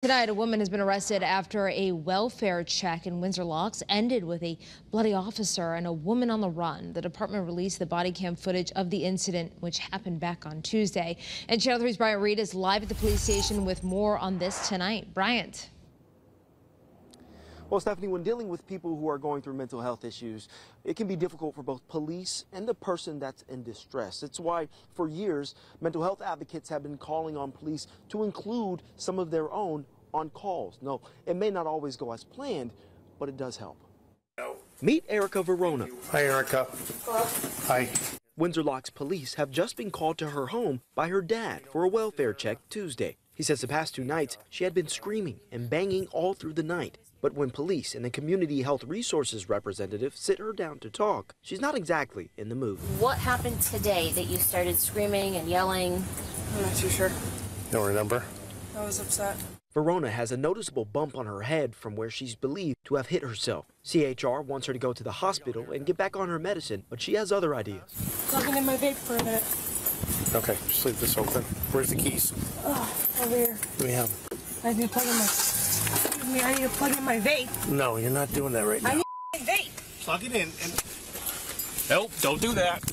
Tonight, a woman has been arrested after a welfare check in Windsor Locks ended with a bloody officer and a woman on the run. The department released the body cam footage of the incident, which happened back on Tuesday. And Channel 3's Bryant Reed is live at the police station with more on this tonight. Bryant. Well, Stephanie, when dealing with people who are going through mental health issues, it can be difficult for both police and the person that's in distress. It's why, for years, mental health advocates have been calling on police to include some of their own on calls. No, it may not always go as planned, but it does help. Meet Erica Verona. Hi, Erica. Hello. Hi. Windsor Locks police have just been called to her home by her dad for a welfare check Tuesday. He says the past 2 nights she had been screaming and banging all through the night. But when police and a community health resources representative sit her down to talk, she's not exactly in the mood. What happened today that you started screaming and yelling? I'm not too sure. Don't remember? I was upset. Verona has a noticeable bump on her head from where she's believed to have hit herself. CHR wants her to go to the hospital and get back on her medicine, but she has other ideas. Plugging in my vape for a minute. Okay, just leave this open. Where's the keys? Oh, over here. Let me have them. I need to plug in my... Excuse me, I need to plug in my vape. No, you're not doing that right now. I need my vape. Plug it in and... Nope, don't do that.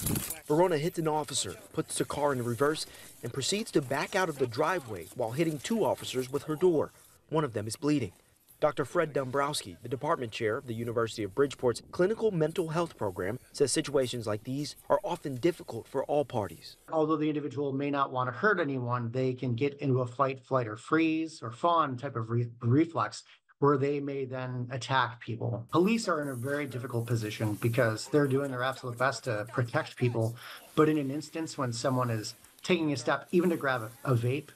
Verona hits an officer, puts the car in reverse, and proceeds to back out of the driveway while hitting 2 officers with her door. One of them is bleeding. Dr. Fred Dombrowski, the department chair of the University of Bridgeport's clinical mental health program, says situations like these are often difficult for all parties. Although the individual may not want to hurt anyone, they can get into a fight, flight, or freeze or fawn type of reflex where they may then attack people. Police are in a very difficult position because they're doing their absolute best to protect people. But in an instance when someone is taking a step, even to grab a vape,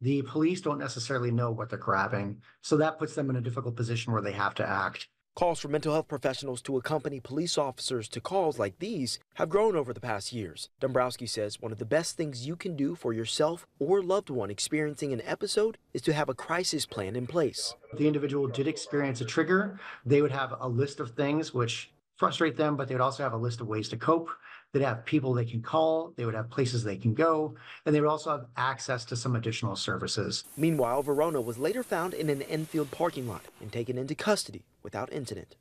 the police don't necessarily know what they're grabbing. So that puts them in a difficult position where they have to act. Calls for mental health professionals to accompany police officers to calls like these have grown over the past years. Dombrowski says one of the best things you can do for yourself or loved one experiencing an episode is to have a crisis plan in place. If the individual did experience a trigger, they would have a list of things which frustrate them, but they would also have a list of ways to cope. They'd have people they can call, they would have places they can go, and they would also have access to some additional services. Meanwhile, Verona was later found in an Enfield parking lot and taken into custody without incident.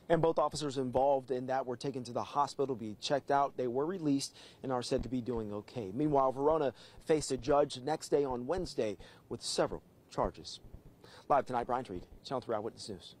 And both officers involved in that were taken to the hospital to be checked out. They were released and are said to be doing okay. Meanwhile, Verona faced a judge next day on Wednesday with several charges. Live tonight, Bryant Reed, Channel 3 Eyewitness News.